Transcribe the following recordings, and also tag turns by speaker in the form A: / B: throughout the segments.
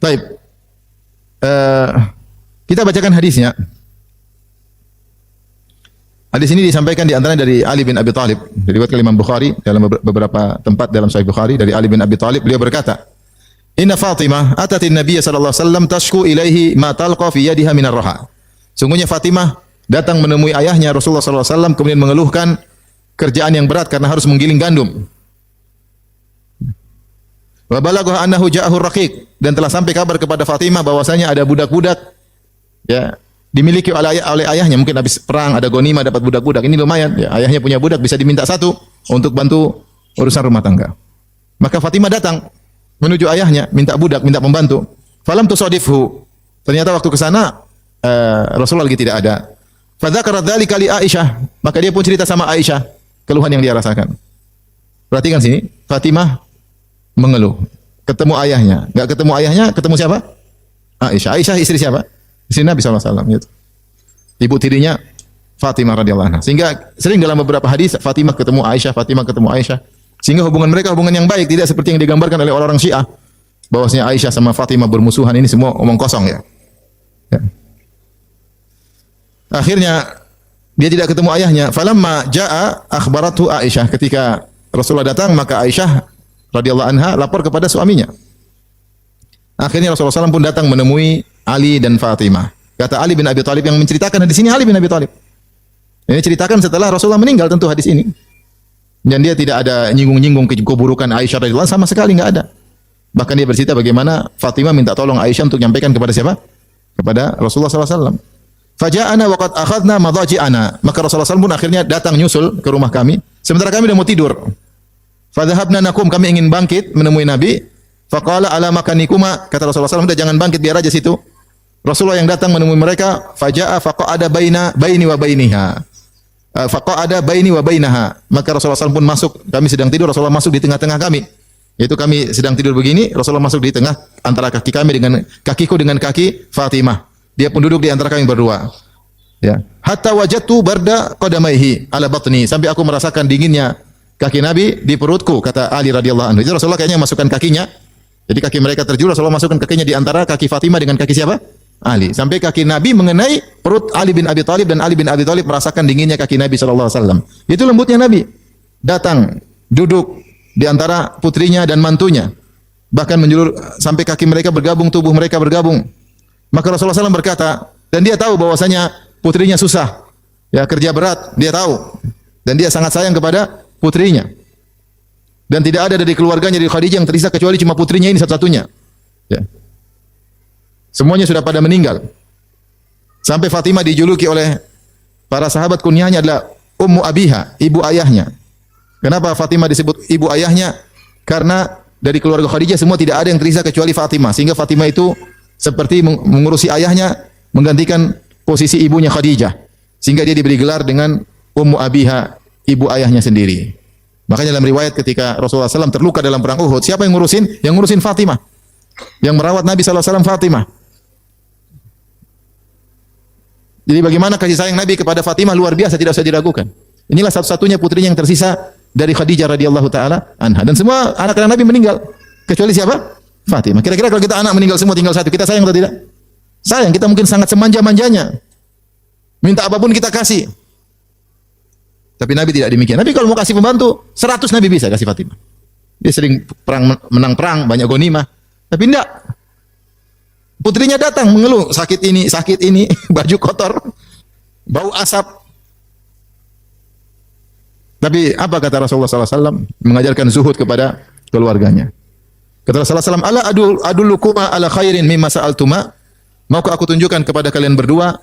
A: Baik. Kita bacakan hadisnya. Hadis ini disampaikan di antaranya dari Ali bin Abi Thalib. Diriwayatkan Imam Bukhari dalam beberapa tempat dalam Sahih Bukhari dari Ali bin Abi Thalib. Beliau berkata, "Inna Fatimah atatin Nabiy sallallahu alaihi wasallam tashku ilaihi ma talqa fi yadiha min ar-raha." Sungguhnya Fatimah datang menemui ayahnya Rasulullah sallallahu alaihi wasallam kemudian mengeluhkan kerjaan yang berat karena harus menggiling gandum. Wa balagha annahu ja'ahu raqiq, dan telah sampai kabar kepada Fatimah bahwasanya ada budak-budak ya dimiliki oleh ayahnya, mungkin habis perang ada ghanimah dapat budak-budak. Ini lumayan ya, ayahnya punya budak bisa diminta satu untuk bantu urusan rumah tangga. Maka Fatimah datang menuju ayahnya minta budak, minta pembantu. Falam tusadifhu. Ternyata waktu ke sana Rasulullah lagi tidak ada. Fadzakara dzalika li Aisyah, maka dia pun cerita sama Aisyah keluhan yang dia rasakan. Perhatikan sini, Fatimah mengeluh, ketemu ayahnya, enggak ketemu ayahnya, ketemu siapa? Aisyah. Aisyah istri siapa? Istri Nabi SAW gitu. Ibu tirinya Fatimah radhiyallahu anha. Sehingga sering dalam beberapa hadis Fatimah ketemu Aisyah, Fatimah ketemu Aisyah. Sehingga hubungan mereka hubungan yang baik, tidak seperti yang digambarkan oleh orang-orang Syiah bahwasanya Aisyah sama Fatimah bermusuhan. Ini semua omong kosong ya. Akhirnya dia tidak ketemu ayahnya. Falamma jaa akhbaratu Aisyah. Ketika Rasulullah datang, maka Aisyah radhiyallahu anha lapor kepada suaminya. Akhirnya Rasulullah SAW pun datang menemui Ali dan Fatimah. Kata Ali bin Abi Thalib yang menceritakan hadis ini, Ali bin Abi Thalib. Ini ceritakan setelah Rasulullah meninggal tentu hadis ini. Dan dia tidak ada nyinggung-nyinggung keburukan Aisyah radhiyallahu anha, sama sekali enggak ada. Bahkan dia bercerita bagaimana Fatimah minta tolong Aisyah untuk menyampaikan kepada siapa? Kepada Rasulullah SAW. Faja'ana wa qad akhadna madaji'ana. Maka Rasulullah SAW pun akhirnya datang nyusul ke rumah kami. Sementara kami sudah mau tidur. Fadhahabna nakum, kami ingin bangkit menemui Nabi. Faqala ala makanikuma, kata Rasulullah SAW, udah jangan bangkit, biar aja situ. Rasulullah yang datang menemui mereka, faja'a faqa'ada baini wa bainiha. Faqa'ada baini wa bainaha. Maka Rasulullah SAW pun masuk, kami sedang tidur, Rasulullah masuk di tengah-tengah kami. Yaitu kami sedang tidur begini, Rasulullah masuk di tengah antara kaki kami dengan kakiku dengan kaki Fatimah. Dia pun duduk di antara kami berdua. Ya. Hatta wajadtu barda qadamaihi ala batni, sampai aku merasakan dinginnya kaki Nabi di perutku, kata Ali radhiyallahu anhu. Jadi Rasulullah kayaknya masukkan kakinya. Jadi kaki mereka terjulur, Rasulullah masukkan kakinya di antara kaki Fatimah dengan kaki siapa? Ali. Sampai kaki Nabi mengenai perut Ali bin Abi Thalib, dan Ali bin Abi Thalib merasakan dinginnya kaki Nabi sallallahu alaihi wasallam. Itu lembutnya Nabi. Datang, duduk di antara putrinya dan mantunya. Bahkan menjulur sampai kaki mereka bergabung, tubuh mereka bergabung. Maka Rasulullah SAW berkata, dan dia tahu bahwasanya putrinya susah, ya kerja berat, dia tahu. Dan dia sangat sayang kepada putrinya. Dan tidak ada dari keluarganya dari Khadijah yang tersisa kecuali cuma putrinya ini satu-satunya. Ya. Semuanya sudah pada meninggal. Sampai Fatimah dijuluki oleh para sahabat kunyahnya adalah Ummu Abiha, ibu ayahnya. Kenapa Fatimah disebut ibu ayahnya? Karena dari keluarga Khadijah semua tidak ada yang tersisa kecuali Fatimah. Sehingga Fatimah itu seperti mengurusi ayahnya, menggantikan posisi ibunya Khadijah. Sehingga dia diberi gelar dengan Ummu Abiha, ibu ayahnya sendiri. Makanya dalam riwayat ketika Rasulullah SAW terluka dalam perang Uhud, siapa yang ngurusin? Yang ngurusin Fatimah. Yang merawat Nabi SAW Fatimah. Jadi bagaimana kasih sayang Nabi kepada Fatimah luar biasa, tidak usah diragukan. Inilah satu-satunya putrinya yang tersisa dari Khadijah radhiyallahu taala anha. Dan semua anak-anak Nabi meninggal kecuali siapa? Fatimah. Kira-kira kalau kita anak meninggal semua tinggal satu, kita sayang atau tidak? Sayang, kita mungkin sangat semanja-manjanya. Minta apapun kita kasih. Tapi Nabi tidak demikian. Nabi kalau mau kasih pembantu, 100 Nabi bisa kasih Fatimah. Dia sering menang perang, banyak ghanimah. Tapi tidak. Putrinya datang mengeluh, sakit ini, baju kotor, bau asap. Tapi apa kata Rasulullah SAW? Mengajarkan zuhud kepada keluarganya. Kata Rasulullah SAW, ala adulukuma ala khairin mimma sa'altuma. Maukah aku tunjukkan kepada kalian berdua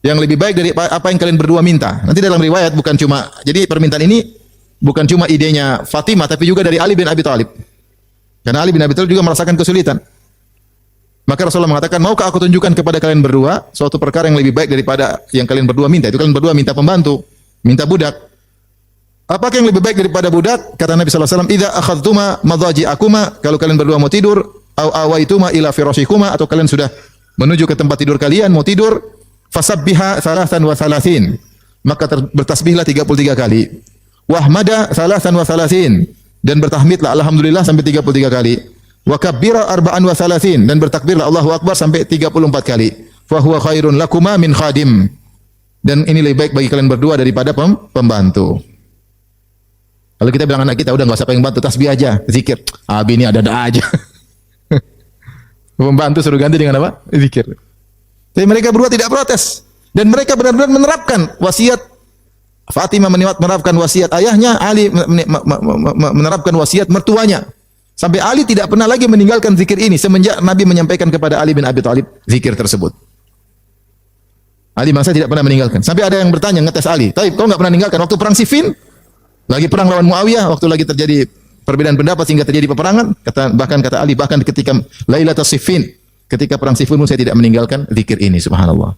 A: yang lebih baik dari apa yang kalian berdua minta. Nanti dalam riwayat bukan cuma, jadi permintaan ini bukan cuma idenya Fatimah, tapi juga dari Ali bin Abi Thalib. Karena Ali bin Abi Thalib juga merasakan kesulitan. Maka Rasulullah mengatakan, maukah aku tunjukkan kepada kalian berdua suatu perkara yang lebih baik daripada yang kalian berdua minta. Itu kalian berdua minta pembantu, minta budak. Apakah yang lebih baik daripada budak? Kata Nabi SAW, idza akhadtuma madhaji'akuma, kalau kalian berdua mau tidur, au awaituma ila firasyikuma, atau kalian sudah menuju ke tempat tidur kalian, mau tidur, fasabbiha thalathan wa thalathin, maka bertasbihlah 33 kali. Wahmada thalathan wa thalathin, dan bertahmidlah alhamdulillah sampai 33 kali. Wa kabbira arba'an wa thalathin, dan bertakbirlah Allahu Akbar sampai 34 kali. Fa huwa khairun lakuma min khadim. Dan ini lebih baik bagi kalian berdua daripada pembantu. Kalau kita bilang anak kita, udah enggak usah pengen bantu, tasbih aja, zikir. Abi ini ada-ada aja. Pembantu suruh ganti dengan apa? Zikir. Tapi mereka berdua tidak protes. Dan mereka benar-benar menerapkan wasiat Fatimah, menerapkan wasiat ayahnya, Ali menerapkan wasiat mertuanya. Sampai Ali tidak pernah lagi meninggalkan zikir ini semenjak Nabi menyampaikan kepada Ali bin Abi Thalib zikir tersebut. Ali bangsa tidak pernah meninggalkan. Sampai ada yang bertanya, ngetes Ali, "Taib, kau enggak pernah meninggalkan waktu perang Siffin? Lagi perang lawan Muawiyah, waktu lagi terjadi perbedaan pendapat sehingga terjadi peperangan, bahkan kata Ali, bahkan ketika Lailatul Siffin, ketika perang Siffin pun saya tidak meninggalkan zikir ini." Subhanallah.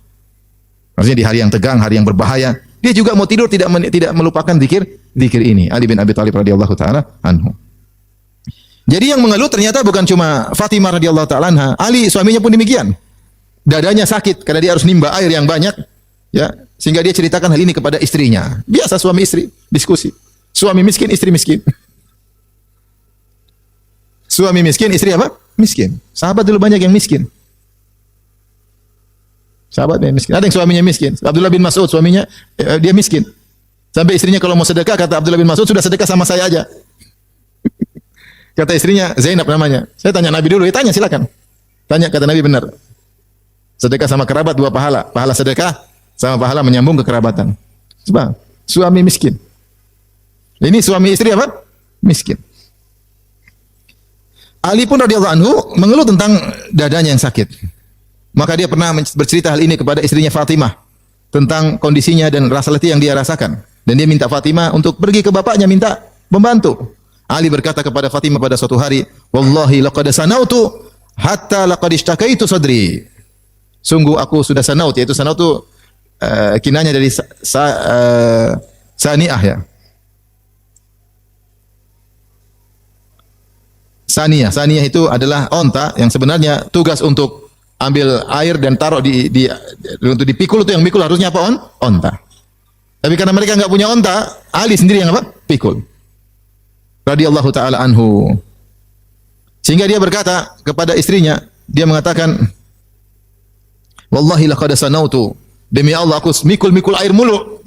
A: Maksudnya di hari yang tegang, hari yang berbahaya, dia juga mau tidur tidak melupakan zikir ini. Ali bin Abi Thalib radhiyallahu taala anhu. Jadi yang mengeluh ternyata bukan cuma Fatimah radhiyallahu taala anha, Ali suaminya pun demikian. Dadanya sakit karena dia harus nimba air yang banyak, ya, sehingga dia ceritakan hal ini kepada istrinya. Biasa suami istri diskusi. Suami miskin, istri miskin. Suami miskin, istri apa? Miskin. Sahabat dulu banyak yang miskin. Sahabat yang miskin. Ada yang suaminya miskin. Abdullah bin Mas'ud suaminya dia miskin. Sampai istrinya kalau mau sedekah, kata Abdullah bin Mas'ud, sudah sedekah sama saya aja. Kata istrinya, Zainab namanya. Saya tanya Nabi dulu, ya tanya silakan. Tanya, kata Nabi, benar. Sedekah sama kerabat 2 pahala. Pahala sedekah sama pahala menyambung kekerabatan. Coba, suami miskin. Ini suami istri apa? Miskin. Ali pun radhiyallahu anhu mengeluh tentang dadanya yang sakit. Maka dia pernah bercerita hal ini kepada istrinya Fatimah tentang kondisinya dan rasa letih yang dia rasakan. Dan dia minta Fatimah untuk pergi ke bapaknya minta membantu. Ali berkata kepada Fatimah pada suatu hari, "Wallahi laqad sanautu hatta laqad ishtakaitu sadri." Sungguh aku sudah sanaut, yaitu sanaut itu kinanya dari saniah, ya. Saniyah itu adalah onta yang sebenarnya tugas untuk ambil air dan taruh untuk dipikul, itu yang pikul harusnya apa? Onta. Tapi karena mereka enggak punya onta, Ali sendiri yang apa? Pikul. Radhiyallahu taala anhu. Sehingga dia berkata kepada istrinya, dia mengatakan, "Wallahi laqad sanautu." Demi Allah aku mikul-mikul air mulu.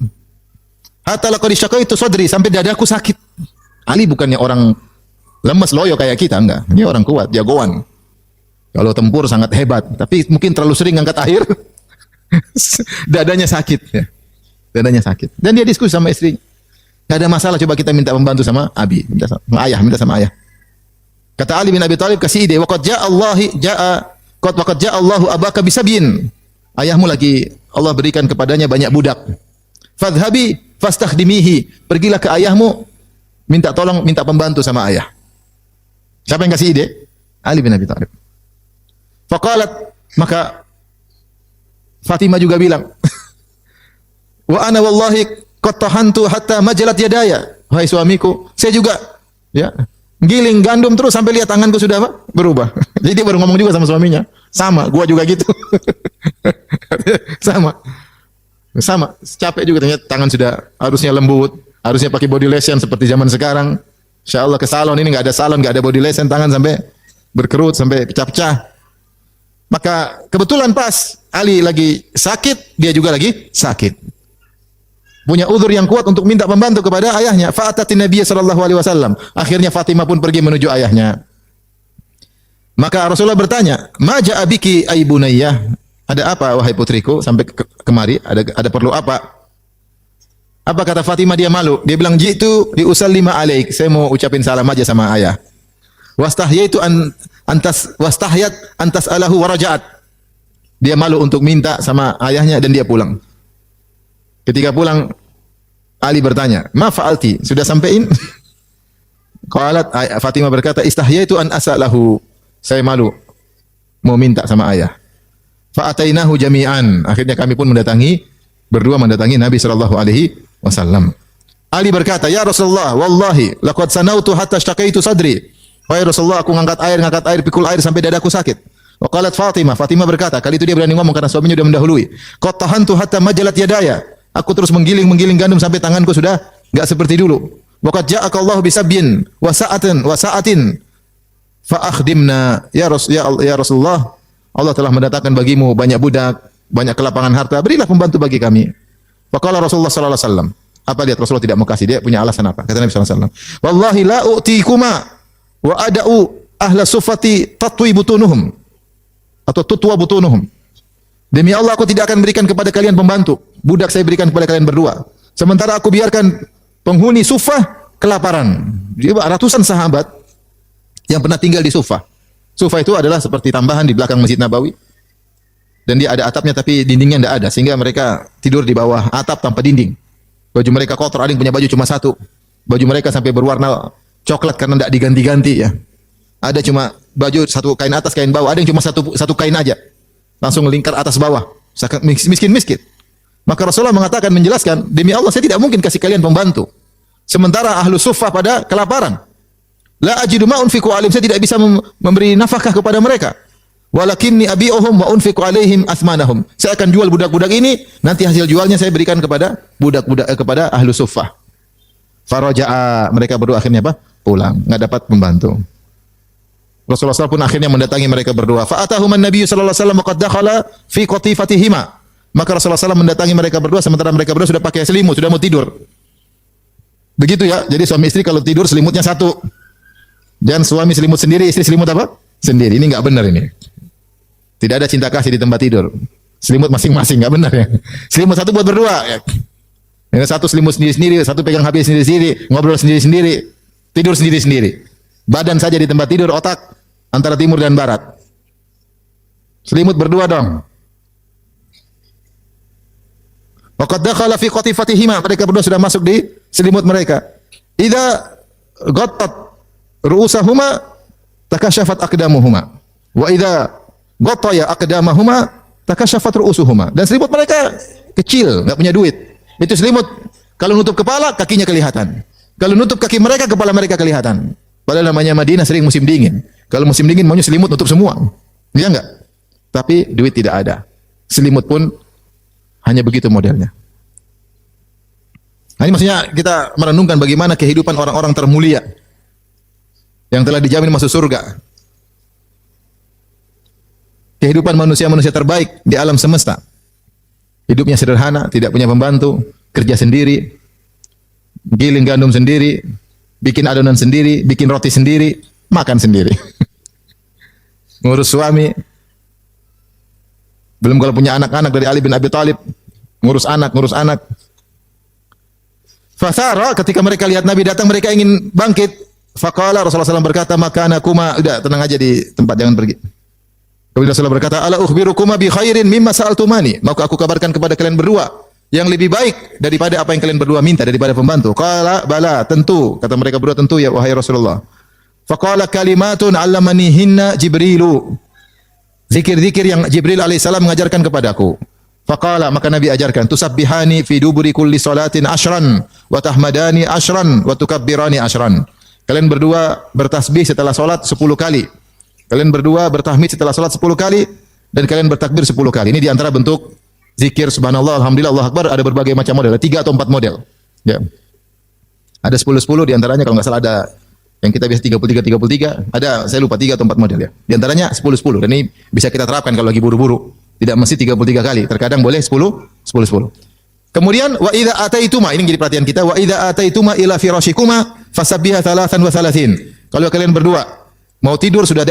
A: Hatta laqad syaqaitu sadri, sampai dadaku sakit. Ali bukannya orang lemes loyo kayak kita, enggak. Dia orang kuat, jagoan. Kalau tempur sangat hebat, tapi mungkin terlalu sering angkat air. Dadanya sakit, ya. Dadanya sakit. Dan dia diskusi sama istri. Enggak ada masalah, coba kita minta membantu sama Abi, minta sama ayah. Kata Ali bin Abi Thalib, kasih ide, waqad ja'a Allahu abaka bisabyin. Ayahmu lagi Allah berikan kepadanya banyak budak. Fadhhabi fastakhdimihi. Pergilah ke ayahmu, minta tolong, minta pembantu sama ayah. Siapa yang kasih ide? Ali bin Abi Thalib. Faqalat, maka Fatimah juga bilang, "Wa ana wallahi qad tahantu hatta majalat yadaya." Wahai suamiku, saya juga ya giling gandum terus sampai lihat tanganku sudah apa? Berubah. Jadi dia baru ngomong juga sama suaminya. Sama, gua juga gitu. Sama, capek juga ternyata, tangan sudah harusnya lembut, harusnya pakai body lotion seperti zaman sekarang. Insyaallah ke salon, ini enggak ada salon, enggak ada body lotion, tangan sampai berkerut, sampai pecah-pecah. Maka kebetulan pas Ali lagi sakit, dia juga lagi sakit. Punya uzur yang kuat untuk minta pembantu kepada ayahnya. Fa'atatin Nabiy sallallahu alaihi wasallam. Akhirnya Fatimah pun pergi menuju ayahnya. Maka Rasulullah bertanya, "Ma ja'a biki ay bunayyah?" Ada apa wahai putriku sampai kemari? Ada perlu apa? Apa kata Fatimah? Dia malu. Dia bilang, "Jitu li usallima alaik." Saya mau ucapin salam aja sama ayah. Wastahyaitu wastahyat antas alahu waraja'at. Dia malu untuk minta sama ayahnya dan dia pulang. Ketika pulang, Ali bertanya, "Ma fa'alti?" Sudah sampein? Qalat, Fatimah berkata, "Istahyaitu an as'alahu." Saya malu mau minta sama ayah. Fa'atainahu jami'an. Akhirnya kami pun berdua mendatangi Nabi sallallahu alaihi wasallam. Ali berkata, "Ya Rasulullah, wallahi laqad sanautu hatta syaqaitu sadri." Wahai Rasulullah, aku ngangkat air, pikul air sampai dadaku sakit. Wa qalat Fatimah, Fatimah berkata, kali itu dia berani ngomong karena suaminya sudah mendahului. Qad tahantu hatta majalat yadaya. Aku terus menggiling gandum sampai tanganku sudah enggak seperti dulu. Wa qad ja'aka Allah bisabyin wa sa'atin fa akhdimna ya Rasulullah, Allah telah mendatangkan bagimu banyak budak, banyak kelapangan harta, berilah pembantu bagi kami. Faqala Rasulullah sallallahu alaihi wasallam, apa dia Rasulullah tidak mau kasih, dia punya alasan apa? Kata Nabi sallallahu alaihi wasallam, wallahi la u'tikuma wa ada'u ahla suffati tatwi butunuhum atau tutwa butunuhum. Demi Allah aku tidak akan berikan kepada kalian pembantu, budak saya berikan kepada kalian berdua. Sementara aku biarkan penghuni Suffah kelaparan. Jadi ratusan sahabat yang pernah tinggal di Suffah. Suffah itu adalah seperti tambahan di belakang Masjid Nabawi. Dan dia ada atapnya tapi dindingnya tidak ada, sehingga mereka tidur di bawah atap tanpa dinding. Baju mereka kotor, ada yang punya baju cuma satu. Baju mereka sampai berwarna coklat karena tidak diganti-ganti ya. Ada cuma baju satu kain atas, kain bawah. Ada yang cuma satu kain aja. Langsung lingkar atas bawah. Miskin-miskin. Maka Rasulullah mengatakan, menjelaskan, demi Allah saya tidak mungkin kasih kalian pembantu. Sementara ahlu suffah pada kelaparan. La ajidu ma unfiqu alaihim, saya tidak bisa memberi nafkah kepada mereka. Walakinni abi'uhum wa unfiqu alaihim athmanahum. Saya akan jual budak-budak ini, nanti hasil jualnya saya berikan kepada budak-budak kepada ahlu suffah. Faraja'a, mereka berdua akhirnya apa? Pulang, enggak dapat pembantu. Rasulullah SAW pun akhirnya mendatangi mereka berdua. Fa'atahuman Nabi sallallahu alaihi wasallam qad dakhala fi qatifatihima. Maka Rasulullah SAW mendatangi mereka berdua sementara mereka berdua sudah pakai selimut, sudah mau tidur. Begitu ya. Jadi suami istri kalau tidur selimutnya satu. Dan suami selimut sendiri, istri selimut apa? Sendiri. Ini enggak benar ini. Tidak ada cinta kasih di tempat tidur. Selimut masing-masing, enggak benar ya. Selimut satu buat berdua. Yang satu selimut sendiri-sendiri, satu pegang HP sendiri-sendiri, ngobrol sendiri-sendiri, tidur sendiri-sendiri. Badan saja di tempat tidur, otak antara timur dan barat. Selimut berdua dong. Waqad dakhala fi qatifatihima, mereka berdua sudah masuk di selimut mereka. Idza ghattat ru'usahuma takashafat aqdamuhuma wa idza ghattaya aqdamahuma takashafat ru'usuhuma. Dan selimut mereka kecil, enggak punya duit. Itu selimut kalau nutup kepala kakinya kelihatan. Kalau nutup kaki mereka kepala mereka kelihatan. Padahal namanya Madinah sering musim dingin. Kalau musim dingin maunya selimut nutup semua. Iya enggak? Tapi duit tidak ada. Selimut pun hanya begitu modelnya. Nah, ini maksudnya kita merenungkan bagaimana kehidupan orang-orang termulia yang telah dijamin masuk surga. Kehidupan manusia-manusia terbaik di alam semesta. Hidupnya sederhana, tidak punya pembantu, kerja sendiri, giling gandum sendiri, bikin adonan sendiri, bikin roti sendiri, makan sendiri. Ngurus suami. Belum kalau punya anak-anak dari Ali bin Abi Thalib, ngurus anak. Fasara, ketika mereka lihat Nabi datang, mereka ingin bangkit. Faqala, Rasulullah SAW berkata, makanakuma, udah tenang aja di tempat, jangan pergi. Kemudian Rasulullah berkata, ala ukhbirukuma bi khairin mimma sa'altumani. Maka aku kabarkan kepada kalian berdua yang lebih baik daripada apa yang kalian berdua minta, daripada pembantu. Qala bala, tentu. Kata mereka berdua, tentu ya wahai Rasulullah. Faqala kalimatun 'allamanihinna Jibrilu. Zikir-zikir yang Jibril alaihissalam mengajarkan kepadaku. Faqala, maka Nabi ajarkan, tusabbihani fi duburi kulli salatin ashran wa tahmadani ashran wa tukabbirani ashran. Kalian berdua bertasbih setelah salat 10 kali. Kalian berdua bertahmid setelah salat 10 kali dan kalian bertakbir 10 kali. Ini di antara bentuk zikir subhanallah, alhamdulillah, Allahu akbar, ada berbagai macam model, ada 3 atau 4 model. Ya. Ada 10-10 di antaranya, kalau enggak salah ada yang kita biasa 33-33, ada saya lupa 3 atau 4 model ya. Di antaranya 10-10 dan ini bisa kita terapkan kalau lagi buru-buru. Tidak mesti 33 kali, terkadang boleh 10-10. Kemudian wa idza ataituma, ini jadi perhatian kita, wa idza ataituma ila firashikuma fasabbiha 33. Kalau kalian berdua mau tidur sudah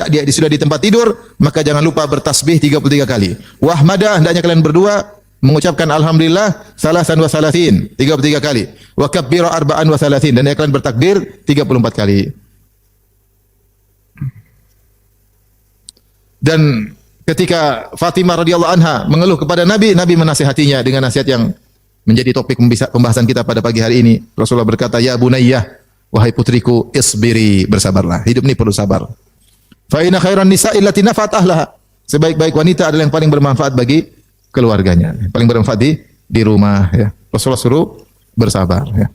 A: di tempat tidur, maka jangan lupa bertasbih 33 kali. Wahmada, hendaknya kalian berdua mengucapkan alhamdulillah 33 kali. Wa kabbira 34 dan kalian bertakbir 34 kali. Dan ketika Fatimah radhiyallahu anha mengeluh kepada Nabi, Nabi menasihatinya dengan nasihat yang menjadi topik pembahasan kita pada pagi hari ini. Rasulullah berkata, "Ya bunayyah, wahai putriku, isbiri, bersabarlah. Hidup ini perlu sabar. Fa inna khairan nisa'i allati nafa'at ahlaha." Sebaik-baik wanita adalah yang paling bermanfaat bagi keluarganya, paling bermanfaat di rumah ya. Rasulullah suruh bersabar ya.